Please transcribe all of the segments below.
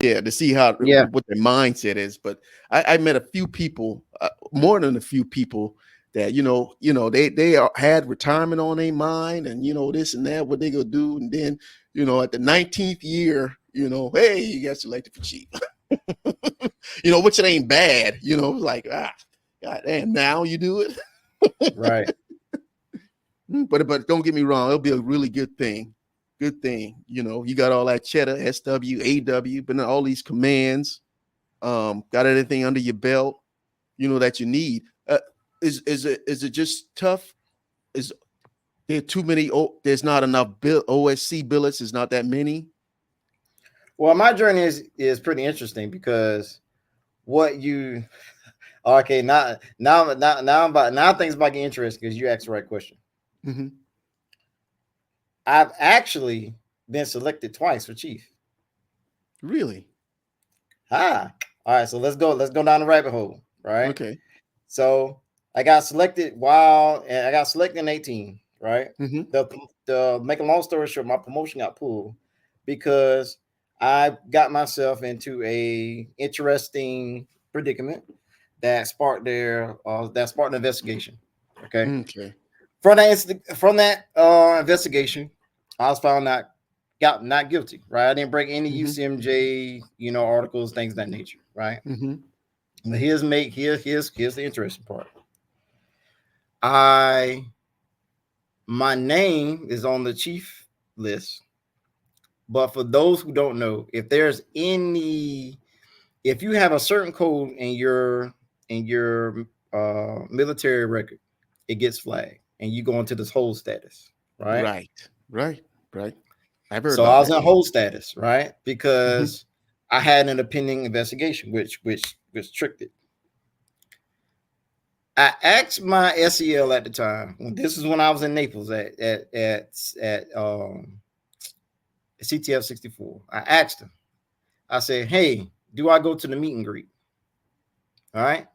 yeah, to see how Yeah. what their mindset is. But I met a few people, more than a few people that had retirement on their mind, and this and that, what they gonna do, and then at the 19th year, hey, you got selected for chief. Which it ain't bad, like god damn, now you do it. Right. But don't get me wrong, it'll be a really good thing. Good thing. You got all that cheddar, SW, AW, but all these commands, got everything under your belt, that you need. Is it just tough? Is there too many? There's not enough OSC billets. There's not that many. Well, my journey is pretty interesting because what you okay now things about getting interesting because you asked the right question. Mm-hmm. I've actually been selected twice for chief. Really? All right, so let's go down the rabbit hole, right? Okay. So I got selected in 18, right? Mm-hmm. The make a long story short, my promotion got pulled because I got myself into a interesting predicament that sparked an investigation. Okay. Okay. From that investigation, I was found not guilty. Right, I didn't break any Mm-hmm. UCMJ, articles, things of that nature. Right. Mm-hmm. But here's the interesting part. My name is on the chief list, but for those who don't know, if you have a certain code in your military record, it gets flagged, and you go into this hold status, right? Right. Right. Right. I've heard So about I was that. in Yeah. hold status, right? Mm-hmm. Because I had an pending investigation, which tricked it. I asked my SEL at the time. This is when I was in Naples at CTF 64. I asked him. I said, "Hey, do I go to the meet and greet? All right,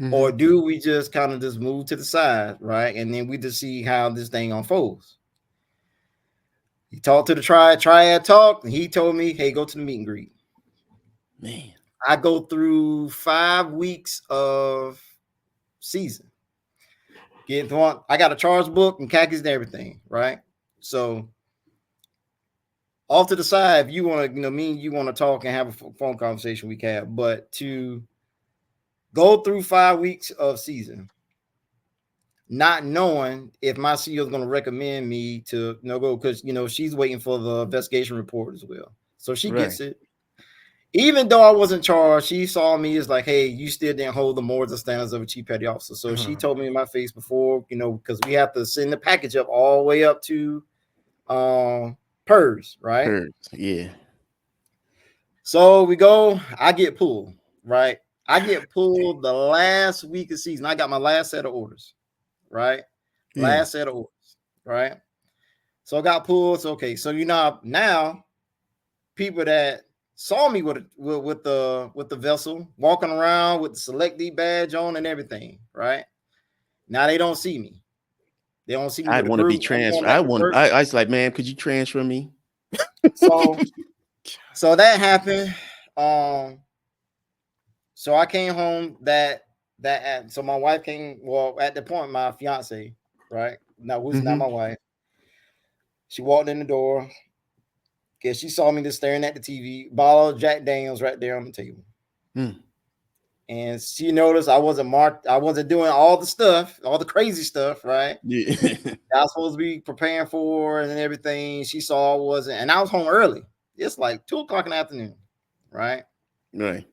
Mm-hmm. or do we just kind of just move to the side, right, and then we just see how this thing unfolds?" He talked to the triad talk, and he told me, "Hey, go to the meet and greet." Man. I go through 5 weeks of season. I got a charge book and khakis and everything, right? So off to the side, if you want to, me and you want to talk and have a phone conversation, we can. But to go through 5 weeks of season, not knowing if my CEO is going to recommend me to go, because she's waiting for the investigation report as well, so she Right. gets it. Even though I wasn't charged, she saw me as like, "Hey, you still didn't hold the morals and standards of a chief petty officer." So she told me in my face before, because we have to send the package up all the way up to PERS, right? Yeah. So we go, I get pulled, right? I get pulled the last week of season. I got my last set of orders, right? Yeah. Last set of orders, right? So I got pulled. So, okay, so now people that saw me with the vessel walking around with the Select D badge on and everything, right? Now they don't see me. They don't see me I'd with a want to be group. I'm transferred. going back to PERS. I was like, man, could you transfer me? So that happened. So I came home so my wife came. Well, at the point, my fiance, right now, who's not my wife, she walked in the door because she saw me just staring at the TV, bottle of Jack Daniels right there on the table, and she noticed I wasn't marked. I wasn't doing all the stuff, all the crazy stuff, right? Yeah. I was supposed to be preparing for and everything. She saw I wasn't, and I was home early. It's like 2 o'clock in the afternoon, right? Right.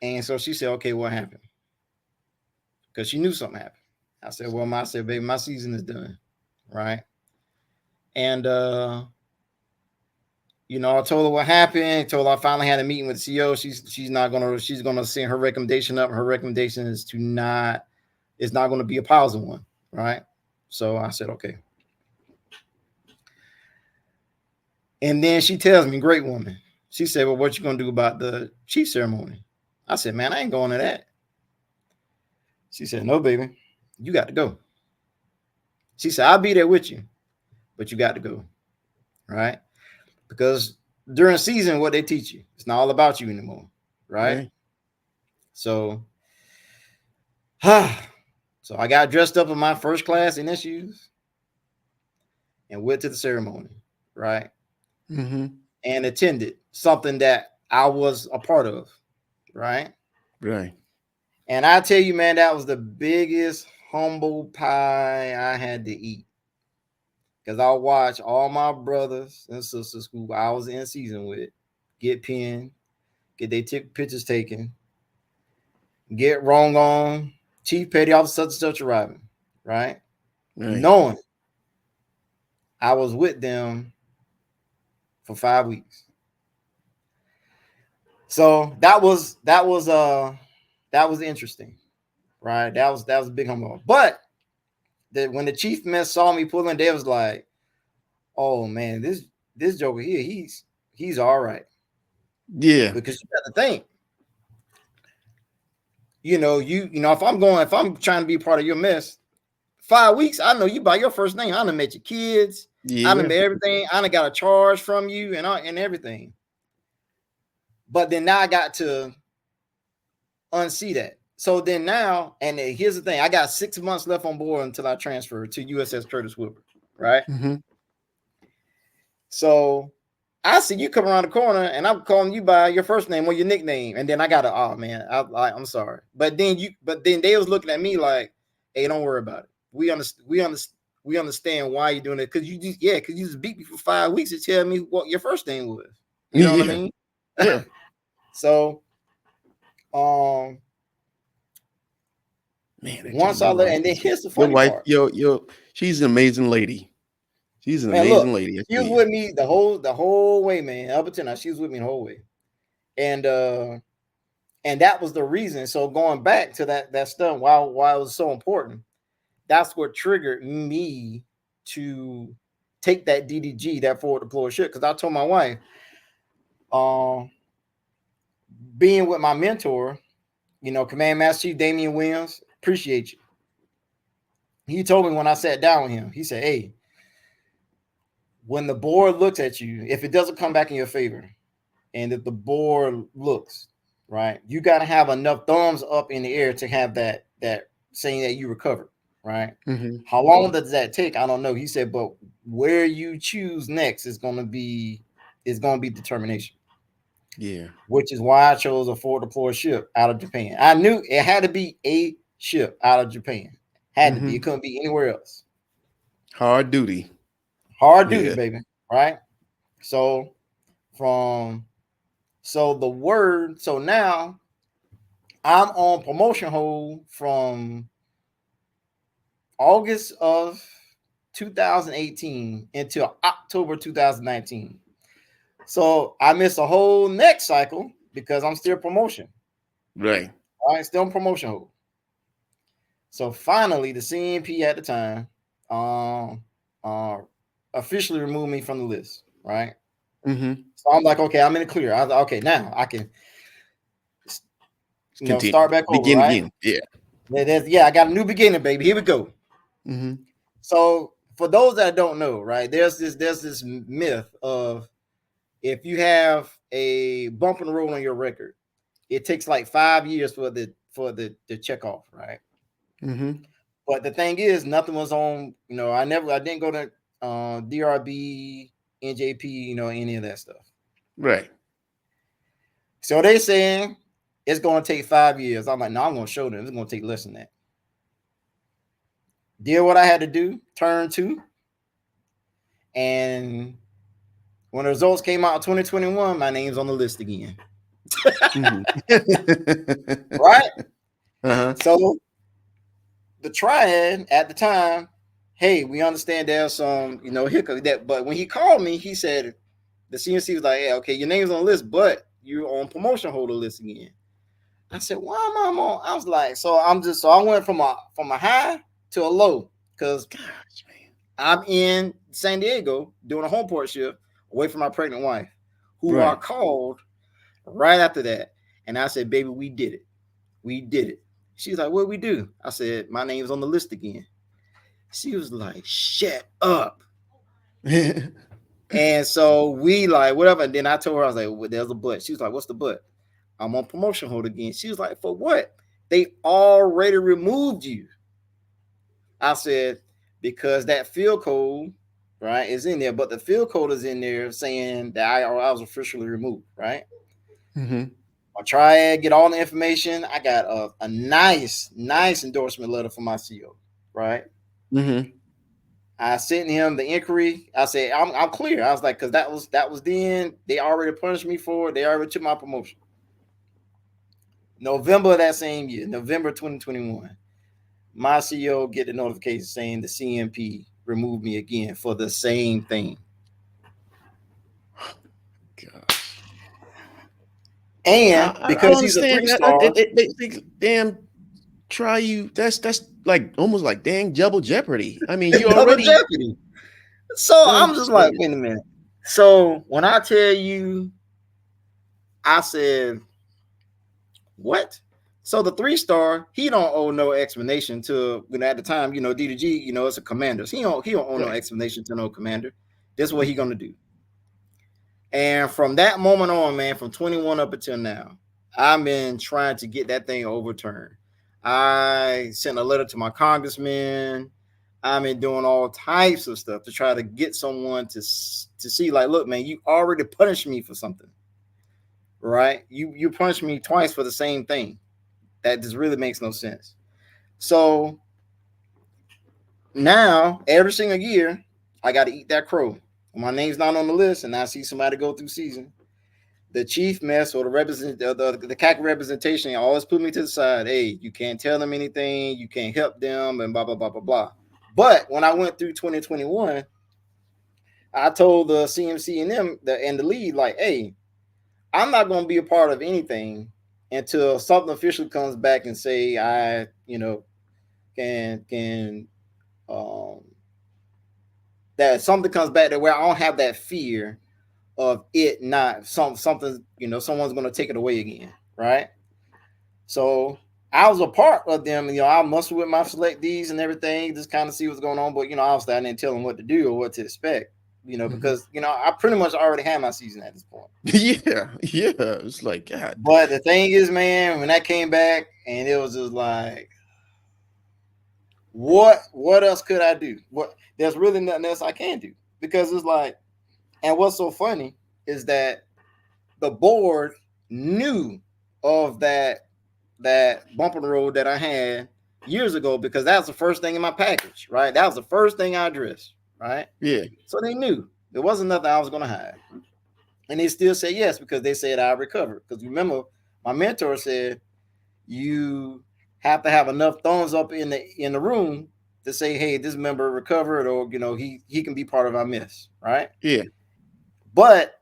And so she said, "Okay, what happened?" Because she knew something happened. I said, "Well, baby, my season is done." Right. And I told her what happened. I told her I finally had a meeting with the CEO. She's gonna send her recommendation up. Her recommendation is it's not gonna be a positive one. Right. So I said, okay. And then she tells me, great woman. She said, "Well, what you gonna do about the chief ceremony?" I said, "Man, I ain't going to that." She said, "No, baby, you got to go." She said, "I'll be there with you, but you got to go." Right? Because during season, what they teach you, it's not all about you anymore, right? Right. So, so I got dressed up in my first class NSUs and went to the ceremony, right? Mm-hmm. And attended something that I was a part of, right? Right. And I tell you, man, that was the biggest humble pie I had to eat. Because I watched all my brothers and sisters who I was in season with get pinned, get their pictures taken, get wrong on, chief petty officer such and such arriving, right? Right. Knowing I was with them for 5 weeks. So that was interesting, right? That was a big humble. But when the chief mess saw me pulling, they was like, "Oh man, this joker here, he's all right." Yeah. Because you got to think, if I'm trying to be part of your mess, 5 weeks, I know you by your first name. I done met your kids. I done Yeah. met everything. I done got a charge from you and everything. But then now I got to unsee that. So then now, and here's the thing: I got 6 months left on board until I transfer to USS Curtis Wilbur, right? Mm-hmm. So I see you come around the corner, and I'm calling you by your first name or your nickname, and then I gotta, oh man, I'm sorry. But then they was looking at me like, hey, don't worry about it. We understand why you're doing it because because you just beat me for 5 weeks to tell me what your first name was. You know what I Yeah. mean? Yeah. So um Man, I tell you, once I your let, wife and then is here's the your funny wife. part. She's an amazing lady. She's an Man, amazing look, lady. I she tell was you. with me the whole way, man. Up until now, she was with me the whole way. And that was the reason. So going back to that stuff, why it was so important, that's what triggered me to take that DDG, that forward deployed ship. Because I told my wife, um, being with my mentor, Command Master Chief Damian Williams, appreciate you. He told me when I sat down with him, he said, "Hey, when the board looks at you, if it doesn't come back in your favor, and if the board looks right, you got to have enough thumbs up in the air to have that saying that you recovered, right? Mm-hmm. How long does that take? I don't know. He said, but where you choose next is going to be determination, Yeah. which is why I chose a forward deployed ship out of Japan. I knew it had to be a ship out of Japan. Had to be. Mm-hmm. It couldn't be anywhere else. Hard duty. Hard duty, Yeah. baby. Right. So from so now I'm on promotion hold from August of 2018 until October 2019. So I missed a whole next cycle because I'm still promotion. Right. All right, still on promotion hold. So finally, the CNP at the time um, uh, officially removed me from the list. Right. Mm-hmm. So I'm like, okay, I'm in the clear. I was like, okay, now I can, Continue. start back over. Begin Right. again. Yeah. Yeah, I got a new beginning, baby. Here we go. Mm-hmm. So for those that don't know, right, there's this myth of if you have a bump in the road on your record, it takes like 5 years for the check off, right? Mm-hmm. But the thing is, nothing was on. I didn't go to DRB, NJP, any of that stuff. Right. So they saying it's going to take 5 years. I'm like, no, I'm going to show them. It's going to take less than that. Did what I had to do, turn two, and when the results came out in 2021, my name's on the list again. Mm-hmm. Right? Uh-huh. So the triad at the time, hey, we understand there's some, hiccup that, but when he called me, he said the CNC was like, hey, okay, your name's on the list, but you're on promotion holder list again. I said, why am I on? I was like, so I went from a high to a low because Gosh, man. I'm in San Diego doing a home port shift away from my pregnant wife, who are Right. called right after that. And I said, baby, we did it. We did it. She's like, what we do? I said, my name's on the list again. She was like, shut up. And so we like whatever. And then I told her, I was like, well, there's a but. She was like, what's the but? I'm on promotion hold again. She was like, for what? They already removed you. I said, because that field code, right, is in there, but the field code is in there saying that I was officially removed, right? Mm-hmm. I try to get all the information. I got a nice endorsement letter from my CEO, right? Mm-hmm. I sent him the inquiry. I said, I'm clear. I was like, because that was then. They already punished me for it. They already took my promotion. November of that same year, November 2021, my CEO get the notification saying the CMP removed me again for the same thing. Gosh. And I don't because he's a understand that. 3-star, They damn try you. That's like almost like dang double jeopardy. I mean, you double already. jeopardy. So I'm I'm just like, saying. wait a minute. So when I tell you, I said, what? So the 3-star, he don't owe no explanation to, at the time, D to G, it's a commander. So he don't owe no Right. explanation to no commander. This is what he gonna do. And from that moment on, man, from 21 up until now, I've been trying to get that thing overturned. I sent a letter to my congressman. I've been doing all types of stuff to try to get someone to see, like, look, man, you already punished me for something, right? You punished me twice for the same thing. That just really makes no sense. So now, every single year, I got to eat that crow. My name's not on the list, and I see somebody go through season. The chief mess or the CAC representation always put me to the side. Hey, you can't tell them anything. You can't help them, and blah, blah, blah, blah, blah. But when I went through 2021, I told the CMC and them and the lead, like, hey, I'm not going to be a part of anything until something official comes back and say I, can that something comes back to where I don't have that fear of it not something, someone's going to take it away again, right? So I was a part of them. I muscle with my selectees and everything, just kind of see what's going on. But obviously I didn't tell them what to do or what to expect. Mm-hmm. Because I pretty much already had my season at this point. Yeah. It's like God. But the thing is, man, when that came back, and it was just like, what else could I do? What There's really nothing else I can do, because it's like, and what's so funny is that the board knew of that bump on the road that I had years ago, because that was the first thing in my package, right? That was the first thing I addressed, right? Yeah. So they knew there wasn't nothing I was going to hide, and they still said yes because they said I recovered. Because remember, my mentor said you have to have enough thumbs up in the room to say, hey, this member recovered, or he can be part of our mess, right? Yeah. But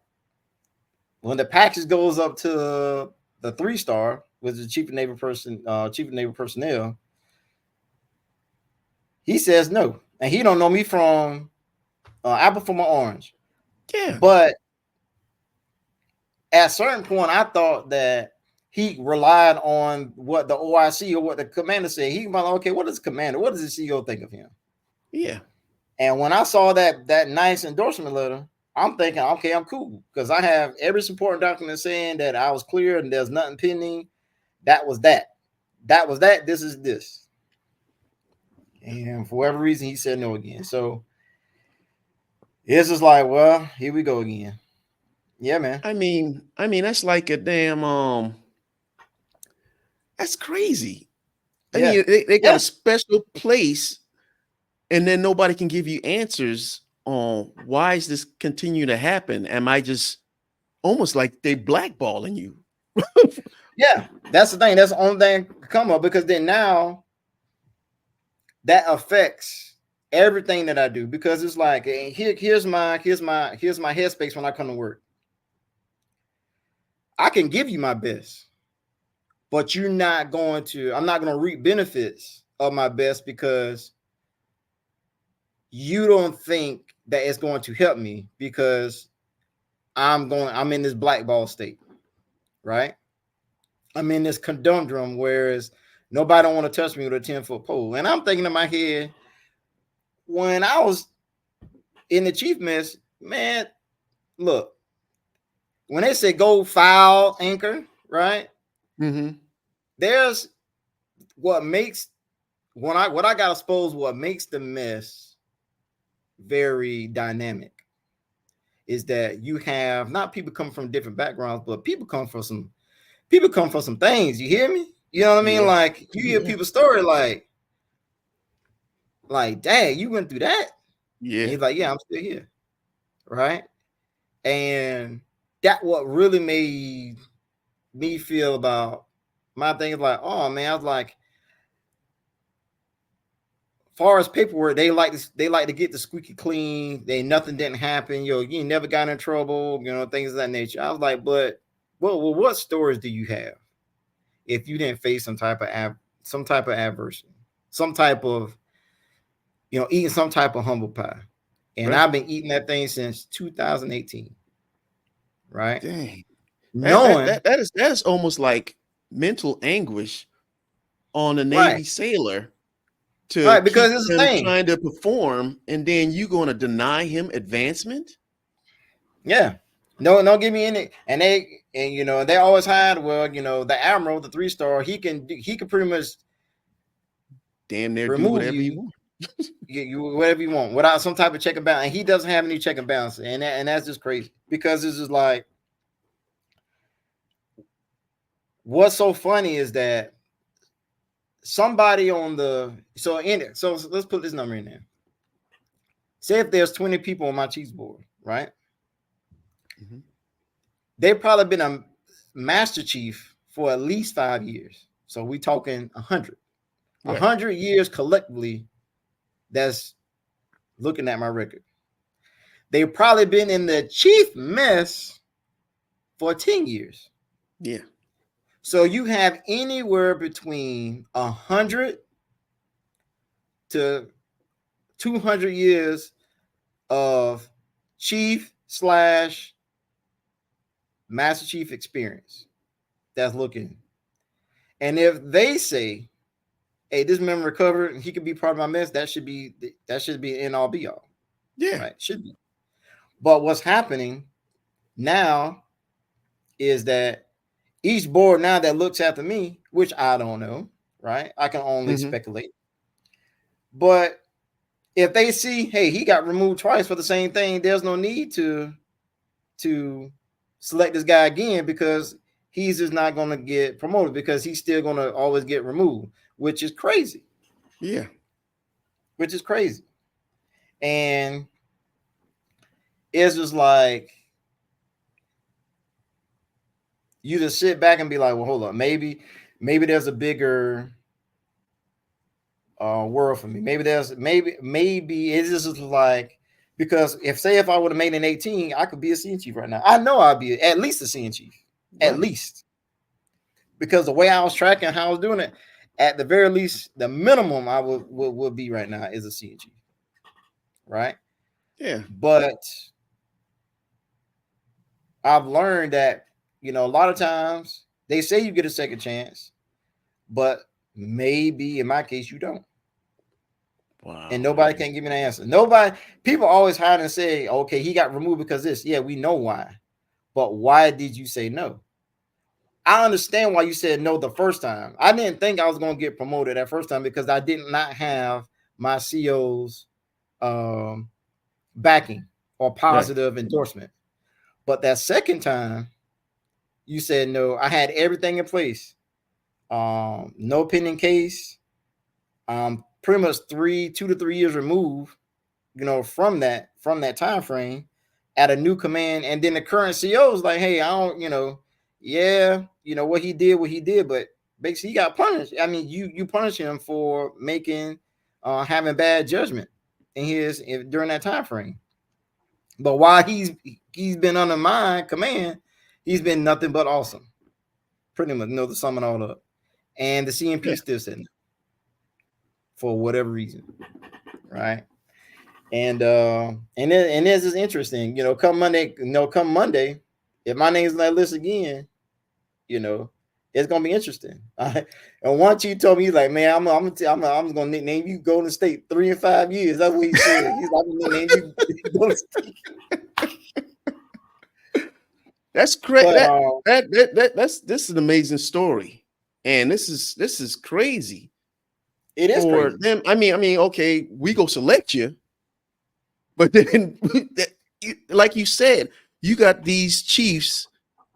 when the package goes up to the 3-star, with the chief of naval personnel, he says no, and he don't know me from apple from an orange. Yeah. But at a certain point, I thought that he relied on what the OIC or what the commander said. He was like, okay, what does the commander, what does the CEO think of him? Yeah. And when I saw that nice endorsement letter, I'm thinking, okay, I'm cool, because I have every supporting document saying that I was clear and there's nothing pending. That was that. That was that. This is this. And for whatever reason, he said no again. So it's just like, well, here we go again. Yeah, man. I mean, that's like a damn that's crazy. I Yeah. mean, they got Yeah. a special place, and then nobody can give you answers on why is this continue to happen. Am I just almost like they blackballing you? Yeah. That's the thing. That's the only thing come up, because then now that affects everything that I do, because it's like, here's my headspace when I come to work. I can give you my best, but I'm not going to reap benefits of my best because you don't think that it's going to help me, because I'm in this blackball state, right? I'm in this conundrum, whereas nobody don't want to touch me with a 10-foot pole. And I'm thinking in my head, when I was in the chief mess, man, look, when they say go foul anchor, right? Mm-hmm. There's what makes what I gotta suppose what makes the mess very dynamic is that you have not people come from different backgrounds, but people come from some things. You hear me? You know what I mean? Yeah. Like you hear Yeah. people's story, dang, you went through that. And Yeah. he's like, yeah, I'm still here, right? And that what really made me feel about my thing is like, oh man, I was like, far as paperwork, they like to get the squeaky clean. Nothing didn't happen. You never got in trouble. Things of that nature. I was like, but well, what stories do you have if you didn't face some type of adversity, some type of eating some type of humble pie? And Right. I've been eating that thing since 2018, right? Dang. Knowing That is almost like mental anguish on a right, Navy sailor to right, because keep it's a him thing. trying to perform, and then you going to deny him advancement? Yeah. No, don't give me any. They always had, well, the admiral, the 3-star, he can pretty much Damn near do remove whatever you you, want. whatever you want without some type of check and balance. And he doesn't have any check and balance, and that's just crazy because this is like what's so funny is that somebody on the so let's put this number in there. Say if there's 20 people on my cheese board, right? Mm-hmm. They've probably been a master chief for at least 5 years. So we talking 100. Right. 100 years collectively that's looking at my record. They've probably been in the chief mess for 10 years. Yeah. So you have anywhere between 100 to 200 years of chief slash master chief experience that's looking. And if they say, hey, this member recovered and he could be part of my mess, that should be an all be all. Yeah. Right? Should be. But what's happening now is that each board now that looks after me, which I don't know, right? I can only Mm-hmm. speculate. But if they see, hey, he got removed twice for the same thing, there's no need to select this guy again because he's just not going to get promoted because he's still going to always get removed, which is crazy. Yeah. Which is crazy. And it's just like you just sit back and be like, well, hold up, maybe there's a bigger world for me. Maybe it's just like because if I would have made an 18, I could be a scene chief right now. I know I'd be at least a scene chief, at Right. least because the way I was tracking, how I was doing it, at the very least, the minimum I would be right now is a scene chief, right? Yeah. But I've learned that a lot of times they say you get a second chance, but maybe in my case you don't. Wow. And nobody can give me an answer. People always hide and say, okay, he got removed because this. Yeah, we know why. But why did you say no? I understand why you said no the first time. I didn't think I was going to get promoted that first time because I did not have my CO's backing or positive endorsement. But that second time, you said no. I had everything in place. No pending case. Pretty much 2 to 3 years removed, from that time frame at a new command, and then the current CEO is like, hey, I don't, what he did, but basically he got punished. I mean, you punish him for having bad judgment during that time frame. But while he's been under my command, he's been nothing but awesome. Pretty much, to sum it all up. And the CMP Yeah. still sitting for whatever reason, right? And this is interesting. Come Monday, if my name's on that list again, it's gonna be interesting. And once you told me, like, man, I'm gonna nickname you Golden State 3 and 5 years. That's what he said. He's like, I'm gonna name you Golden State. That's great. But This is an amazing story, and this is crazy it is for crazy. them. I mean, okay, we go select you, but then, like you said, you got these chiefs,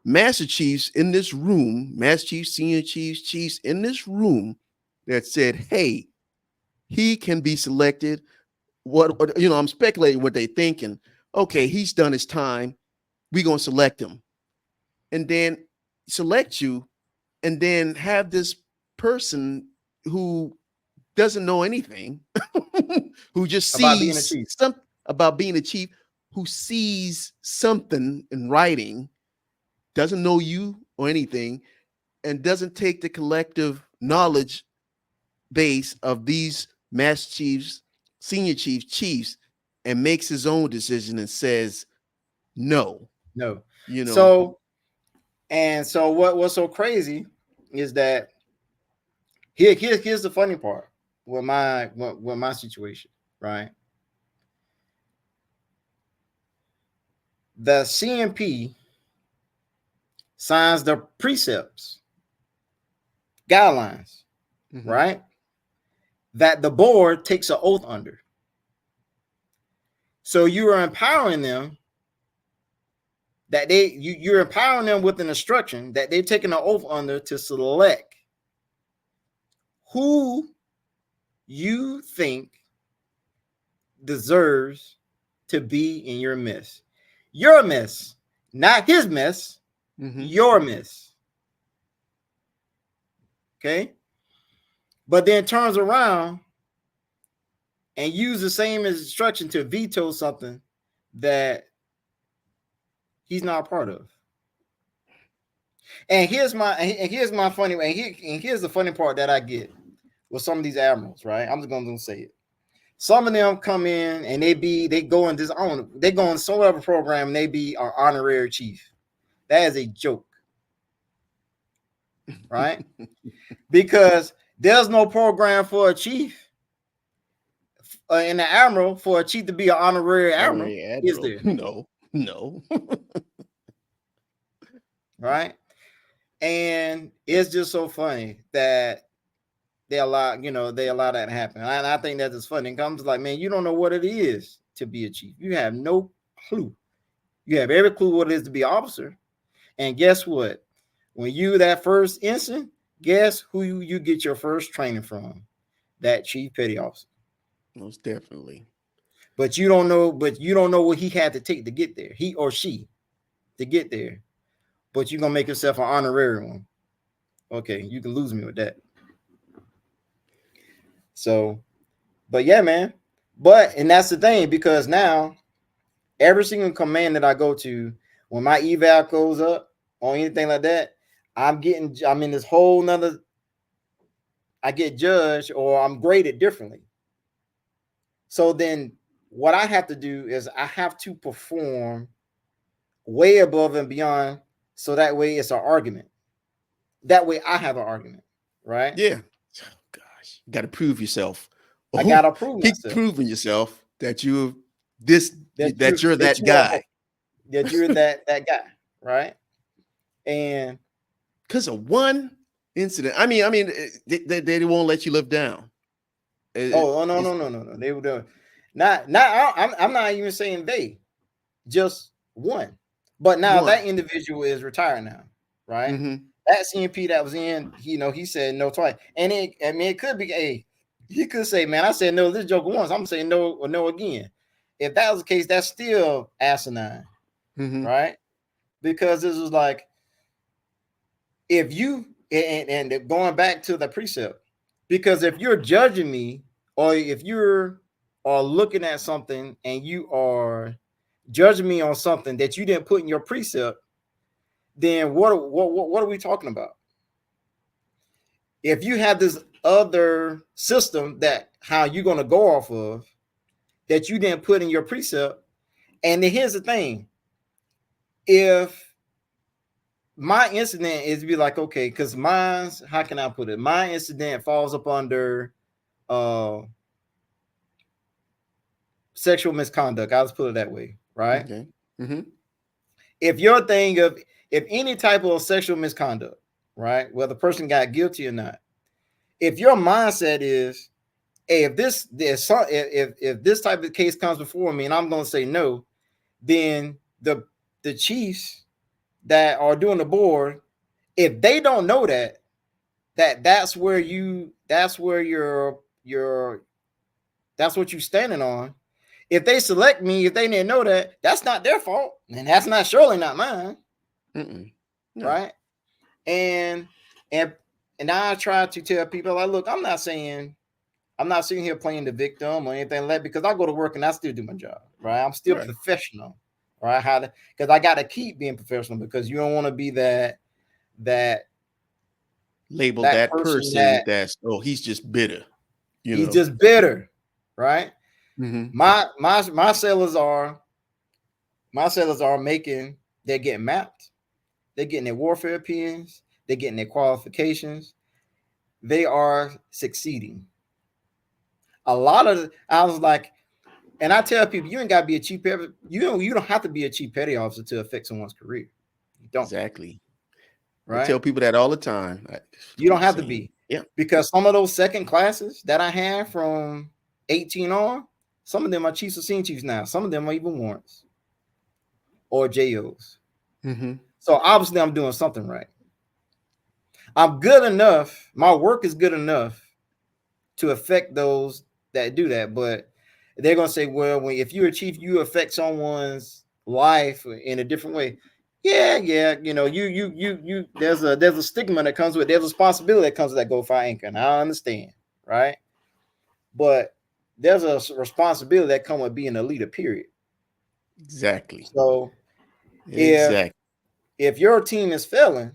master chiefs in this room, master chiefs, senior chiefs, chiefs in this room that said, "Hey, he can be selected." What I'm speculating what they thinking. Okay, he's done his time. We gonna select him, and then select you, and then have this person who doesn't know anything, who just About being a sees chief. something about being a chief, who sees something in writing, doesn't know you or anything, and doesn't take the collective knowledge base of these master chiefs, senior chiefs, and makes his own decision and says no. No. You know, So what's so crazy is that here's the funny part with my situation, right? The CMP signs the precepts, guidelines, mm-hmm. right? That the board takes an oath under. So you are empowering them that you're empowering them with an instruction that they've taken an oath under to select who you think deserves to be in your mess. Your mess, not his mess, Mm-hmm. your mess. Okay? But then turns around and use the same instruction to veto something that he's not a part of. And here's my funny and here's the funny part that I get with some of these admirals, right? I'm just gonna say it. Some of them come in and they go in this they go in some other program and they be an honorary chief. That is a joke, right? Because there's no program for a chief in the admiral for a chief to be an honorary admiral, Honorary is admiral. there? No, no. Right? And it's just so funny that they allow that to happen. And I think that's just funny. It comes like, man, you don't know what it is to be a chief. You have no clue. You have every clue what it is to be an officer. And guess what? When you that first instant, guess who you get your first training from? That chief petty officer. Most definitely. But you don't know what he had to take to get there. He or she to get there. But you're gonna make yourself an honorary one. Okay, you can lose me with that. So, but yeah, man. And that's the thing, because now every single command that I go to, when my eval goes up or anything like that, I'm in this whole nother, I get judged or I'm graded differently. So then what I have to do is I have to perform way above and beyond. So that way it's an argument. That way I have an argument, right? Yeah. Oh, gosh, you got to prove yourself. I Oh, gotta prove keep myself proving yourself that this that you're that that you are guy. that you're that guy, right? And Because of one incident. They won't let you live down. oh no It's no no no no, they were doing not I'm not even saying they, just one. But now one. that individual is retired now, right? Mm-hmm. That CMP that was in, he said no twice. And it could be he could say, man, I said no this joker once, I'm saying no or no again. If that was the case, that's still asinine, Mm-hmm. right? Because this was like, if you and going back to the precept, because if you're judging me or if you're are looking at something and you are judging me on something that you didn't put in your precept, then what are we talking about? If you have this other system that how you're going to go off of that you didn't put in your precept, and then here's the thing: if my incident is be like, okay, because mine's, how can I put it? My incident falls up under uh sexual misconduct. I'll just put it that way, right? Okay. Mm-hmm. if your thing of if any type of sexual misconduct, right, whether the person got guilty or not, if your mindset is, hey, if this type of case comes before me and I'm going to say no, then the chiefs that are doing the board, if they don't know that's where that's what you standing on. If they select me, if they didn't know that, that's not their fault, and that's not surely not mine. No. Right? And and and I try to tell people, like, look, I'm not sitting here playing the victim or anything like that, because I go to work and I still do my job, right? I'm still professional, right? Because I got to keep being professional, because you don't want to be that labeled that person person that he's just bitter, he's just bitter, right? Mm-hmm. My sellers are making, they're getting mapped, they're getting their warfare pins, they're getting their qualifications, they are succeeding. I was like, and I tell people, you ain't got to be a chief petty. You don't have to be a chief petty officer to affect someone's career. You don't. Exactly. I Right? tell people that all the time. You don't Keep have to saying, be. yeah, Because some of those second classes that I had from 18 on, some of them are chiefs or senior chiefs now. Some of them are even warrants or JOs. Mm-hmm. So obviously I'm doing something right. I'm good enough. My work is good enough to affect those that do that. But they're gonna say, well, if you're a chief, you affect someone's life in a different way. Yeah, you know, you. There's a stigma that comes with. There's a responsibility that comes with that go fire anchor, and I understand, right? But there's a responsibility that comes with being a leader. Period. Exactly. So Exactly. if your team is failing,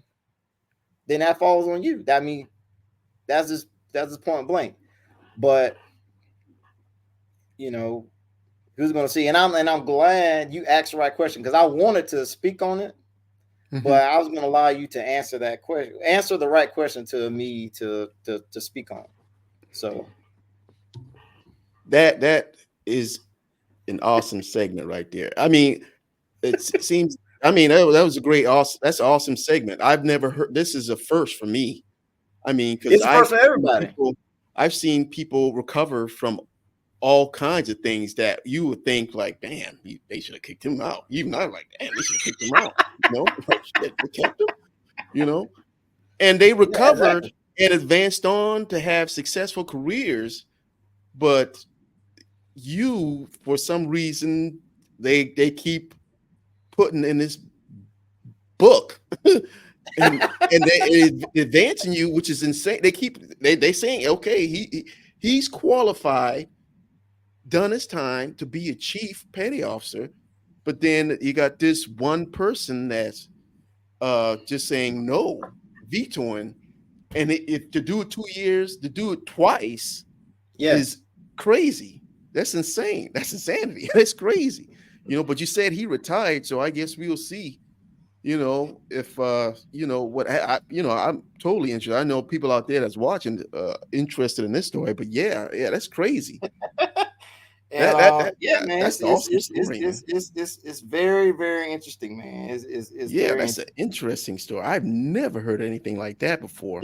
then that falls on you. That means that's just point blank. But you know, who's going to see? And I'm glad you asked the right question, because I wanted to speak on it, Mm-hmm. but I was going to allow you to answer that question, answer the right question to me to speak on. So That is an awesome segment right there. I mean, it seems. I mean, that was a great, awesome. That's an awesome segment. I've never heard. This is a first for me. I mean, because it's first for everybody. I've seen people recover from all kinds of things that you would think like, damn, they should have kicked him out. Even I'm like, damn, they should have kicked him out. Like, shit, they kept him. And they Yeah, recovered exactly. and advanced on to have successful careers. But you, for some reason, they keep putting in this book and they advancing you, which is insane. They saying, okay, he's qualified, done his time to be a chief petty officer, but then you got this one person that's just saying no, vetoing, and to do it 2 years, to do it twice Yes. is crazy. That's insane. That's insanity. That's crazy. But you said he retired, so I guess we'll see. If what I'm totally interested. I know people out there that's watching interested in this story, but yeah, that's crazy. And yeah, man, That's an awesome story, man. it's very, very interesting, man. It's Yeah, very that's an interesting. interesting story. I've never heard anything like that before.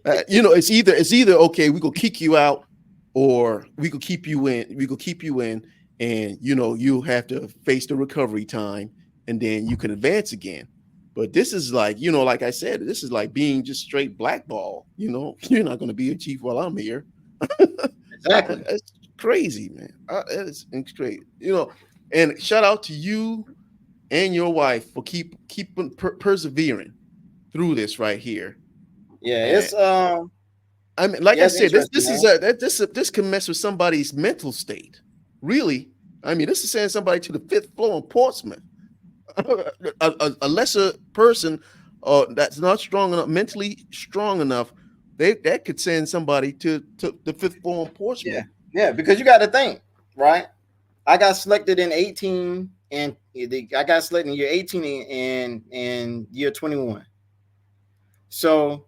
It's either okay, we could kick you out, or we could keep you in. We could keep you in, and you'll have to face the recovery time, and then you can advance again. But this is like, like I said, this is like being just straight blackball. You're not going to be a chief while I'm here. Exactly. That's crazy, man. That is great. And shout out to you and your wife for keeping persevering through this right here. Yeah, And it's I mean, like yeah, I it's said, interesting, man. this can mess with somebody's mental state. Really, I mean, this is sending somebody to the fifth floor in Portsmouth. a lesser person, that's not strong enough, mentally strong enough, that could send somebody to the fifth floor in Yeah, Portsmouth. yeah, because you got to think, right? I got selected in 18, and I got selected in year 18 and year 21. So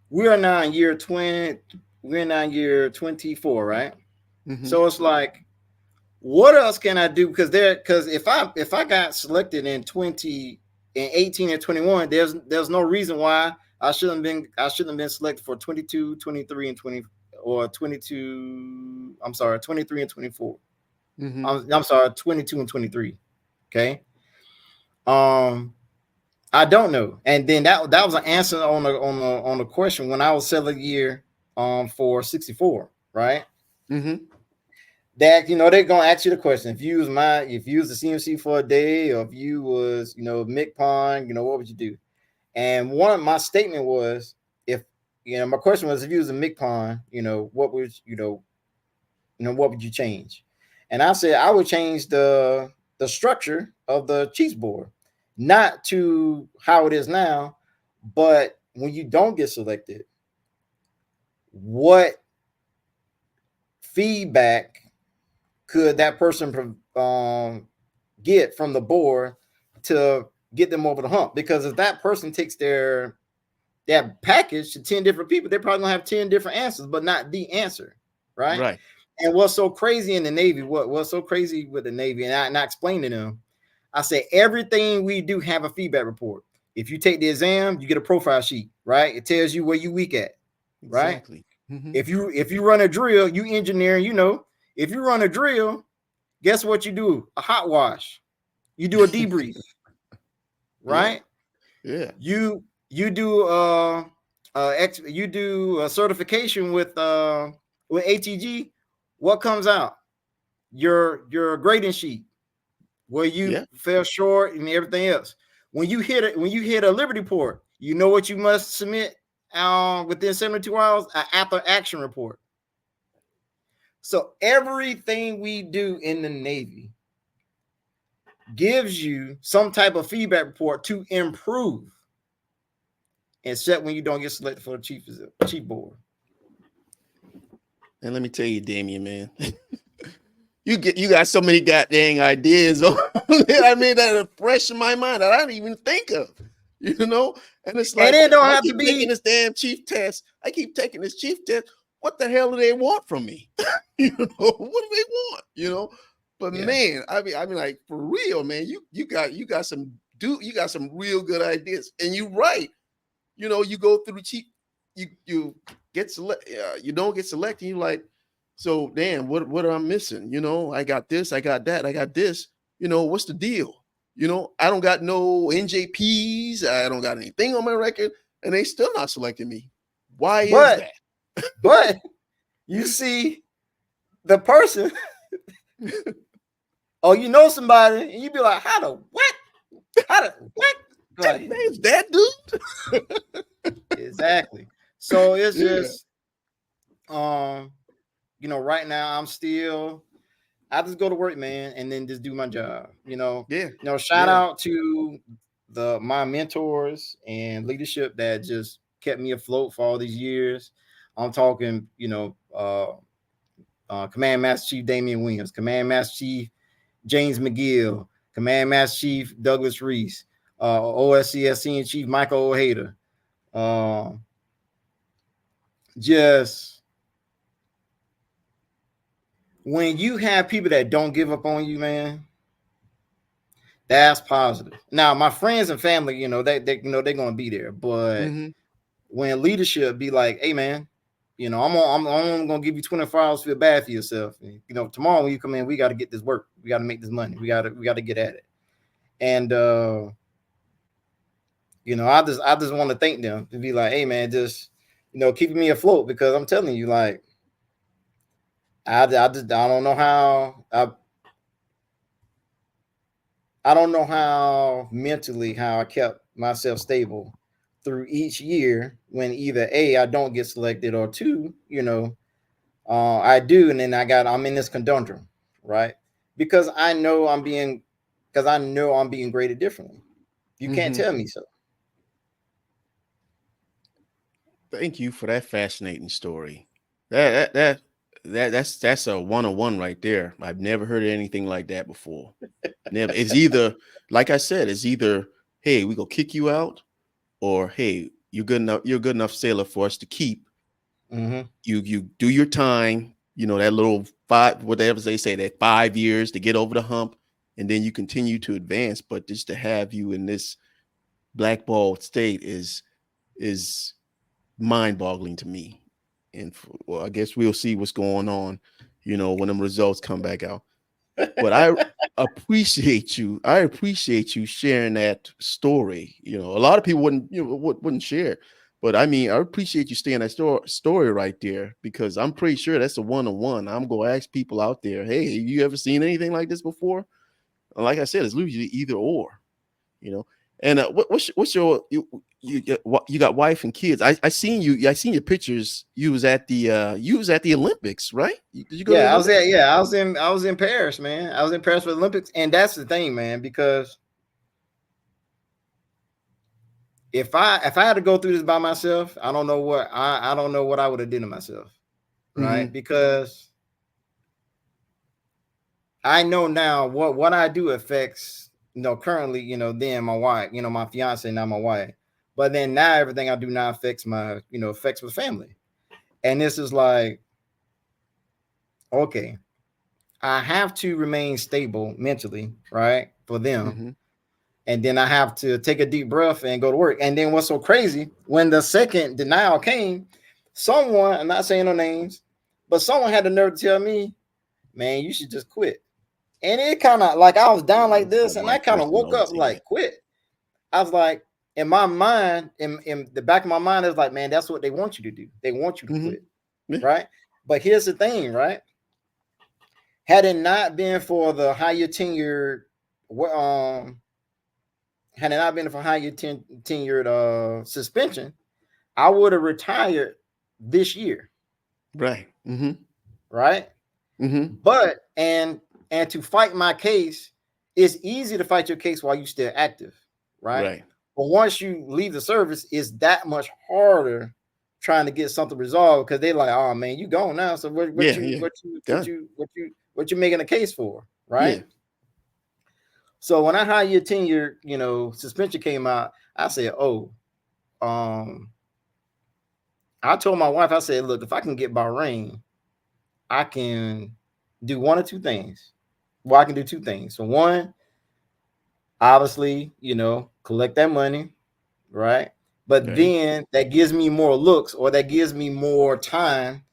we are now in year 20. We're now in year 24, right? Mm-hmm. So it's like what else can I do? Because if I got selected in 18 and 21, there's no reason why I shouldn't have been selected for 22, 23, and 20, or 22. I'm sorry, 23 and 24. Mm-hmm. I'm sorry, 22 and 23. Okay. Um, I don't know. And then that was an answer on the question when I was 7 year for 64, right? Mm-hmm. That they're gonna ask you the question. If you was the CMC for a day, or if you was MCPON, what would you do? And one of my statement was, if my question was, if you was a MCPON, what would you change? And I said I would change the structure of the Chiefs board, not to how it is now, but when you don't get selected, what feedback could that person get from the board to get them over the hump? Because if that person takes that package to 10 different people, they're probably gonna have 10 different answers, but not the answer, right? Right. And what's so crazy in the Navy, what's so crazy with the Navy, and I explained to them, I say everything we do have a feedback report. If you take the exam, you get a profile sheet, right? It tells you where you weak at, right? Exactly. Mm-hmm. If you run a drill, you engineer, if you run a drill, guess what you do? A hot wash. You do a debrief, Yeah. right? Yeah. You do a certification with ATG. What comes out? Your grading sheet where you Yeah. fell short and everything else. When you hit a Liberty port, you know what you must submit within 72 hours? An after action report. So everything we do in the Navy gives you some type of feedback report to improve, except when you don't get selected for the chief board. And let me tell you, Damien, man, you got so many goddamn ideas on I mean, that are fresh in my mind that I didn't even think of. And it's And like, it don't I have to keep taking be. this damn chief test. I keep taking this chief test. What the hell do they want from me? What do they want? But Yeah. man, I mean, like for real, man, you got some real good ideas, and you're right. You go through the chief, you get select, you don't get selected. You like, so damn, what am I missing? I got this, I got that, I got this. What's the deal? I don't got no NJPs, I don't got anything on my record, and they still not selecting me. Why is But that? but you see the person, or somebody, and you be like, how the what? How the what? That Like, name's that dude. exactly. So it's Yeah, just right now I just go to work, man, and then just do my job. yeah, Shout yeah. out to my mentors and leadership that just kept me afloat for all these years. I'm talking, Command Master Chief Damian Williams, Command Master Chief James McGill, Command Master Chief Douglas Reese, OSCS Senior Chief Michael Ojeda. Uh, just when you have people that don't give up on you, man, that's positive. Now, my friends and family, they're gonna be there, but Mm-hmm. when leadership be like, "Hey, man, I'm only gonna give you 24 hours to feel bad for yourself. And, tomorrow when you come in, we got to get this work. We got to make this money. We got to get at it." And I just want to thank them to be like, "Hey, man, just keeping me afloat," because I'm telling you, like, I don't know how I don't know how I kept myself stable through each year when either A, I don't get selected, or two, I do, and then I'm in this conundrum, right? Because I know I'm being graded differently. You can't Mm-hmm. tell me so. Thank you for that fascinating story. That's a 101 right there. I've never heard of anything like that before. Never. It's either, like I said, it's either, hey, we gonna kick you out, or hey, you're good enough sailor for us to keep. Mm-hmm. You do your time, that little 5, whatever they say, that 5 years to get over the hump, and then you continue to advance. But just to have you in this blackballed state is mind-boggling to me. And well, I guess we'll see what's going on, when them results come back out. But I appreciate you. I appreciate you sharing that story. A lot of people wouldn't share. But I mean, I appreciate you staying that story right there, because I'm pretty sure that's a one-on-one. I'm going to ask people out there, hey, you ever seen anything like this before? And like I said, it's usually either or, And what's your you got wife and kids? I seen you. I seen your pictures. You was at the Olympics, right? Did you go to the Olympics? I was in Paris, man. I was in Paris for the Olympics, and that's the thing, man, because if I had to go through this by myself, I don't know what I would have done to myself, right? Mm-hmm. Because I know now what I do affects, currently, then my wife, my fiance, now my wife. But then now everything I do now affects my family. And this is like, okay, I have to remain stable mentally, right? For them. Mm-hmm. And then I have to take a deep breath and go to work. And then what's so crazy, when the second denial came, someone, I'm not saying no names, but someone had the nerve to tell me, man, you should just quit. And it kind of like, I was down like this, and I kind of woke up like, quit. I was like, in my mind, in the back of my mind, it's like, man, that's what they want you to do. They want you to quit, right? But here's the thing, right? Had it not been for the higher tenured, suspension, I would have retired this year. Right. Mm-hmm. Right. Mm-hmm. But and to fight my case, it's easy to fight your case while you're still active, right? But once you leave the service, it's that much harder trying to get something resolved, because they're like, oh man, you gone now. So what you making a case for, right? Yeah. So when I higher tenure, suspension came out, I said, I told my wife, I said, look, if I can get Bahrain, I can do one or two things. Well, I can do two things. So one, obviously, collect that money, right? But then that gives me more looks, or that gives me more time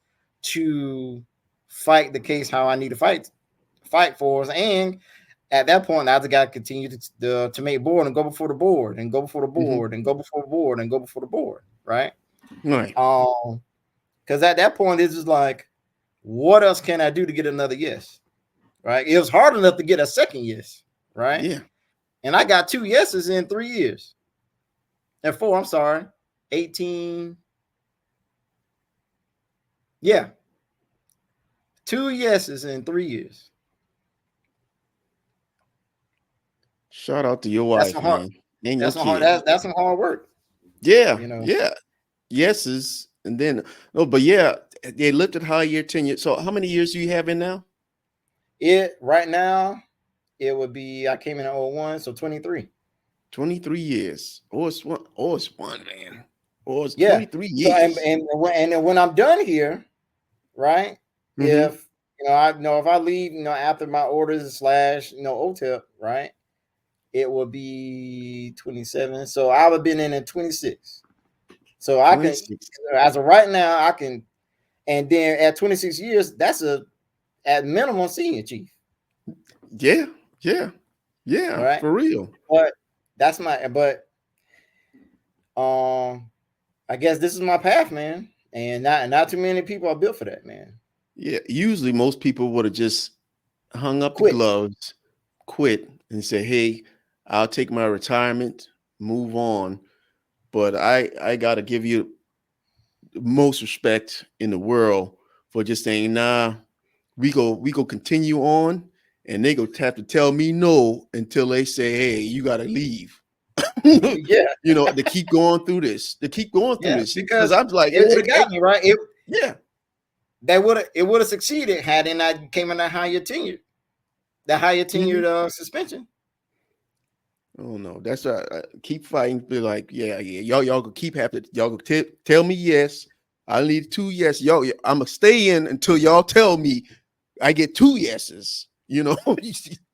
to fight the case how I need to fight for us. And at that point, I just got to continue to make board and go before the board and go before the board and go before the board and go before the board, right? Right. Because at that point, it's just like, what else can I do to get another yes? Right? It was hard enough to get a second yes, right? Yeah. And I got 2 yeses in 3 years. And 4, I'm sorry, 18. Yeah. 2 yeses in 3 years. Shout out to your wife, man. And your kid. That's some hard work. Yeah. Yeah. Yeses. And then, but yeah, they looked at higher tenure. So how many years do you have in now? Right now, it would be, I came in at 01, so 23. 23 years. OS1, man. It's 23 years. So, and when I'm done here, right? If if I leave, after my orders / OTEP, right, it will be 27. So I would have been in at 26. So I can, as of right now, I can, and then at 26 years, that's at minimum senior chief. Yeah. Right? For real. But I guess this is my path, man. And not too many people are built for that, man. Yeah. Usually most people would have just hung up the gloves, quit, and say, hey, I'll take my retirement, move on. But I gotta give you the most respect in the world for just saying, nah, we go continue on, and they go have to tell me no until they say, hey, you gotta leave. Yeah. To keep going through this. Because I'm like, it would have got me, right? It would have succeeded had it not came in that higher tenure. The higher tenured suspension. Oh no, that's keep fighting. Be like, yeah, y'all go keep having. Y'all go tell me yes. I need 2 yes. Y'all, I'm gonna stay in until y'all tell me I get 2 yeses, you know,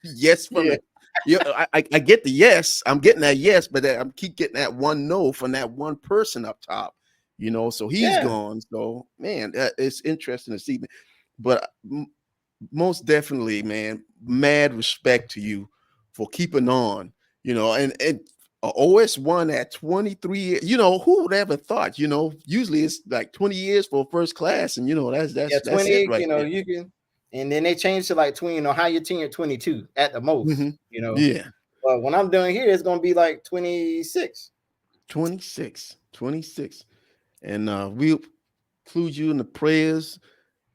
yes from Yeah. the, yeah, I get the yes, I'm getting that yes, but I'm keep getting that one no from that one person up top, you know, so he's Yeah. gone. So man, it's interesting to see. But most definitely, man, mad respect to you for keeping on, you know, and OS1 at 23 years, you know, who would ever thought, you know, usually it's like 20 years for first class, and you know, Yeah, that's it 20, right there. you can, and then they changed to like 20, how you tenure 22 at the most, Mhm. Yeah. But when I'm doing here, it's gonna be like 26. 26, 26. And we'll include you in the prayers,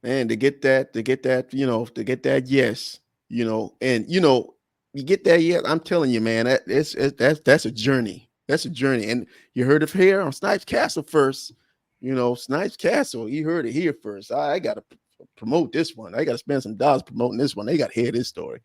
man, to get that, you know, to get that yes, you know, and you know, you get that yes. I'm telling you, man, that's a journey. That's a journey. And you heard it here on Snipes Castle first. You know, Snipes Castle, you heard it here first. I gotta promote this one. I gotta spend some dollars promoting this one. They gotta hear this story.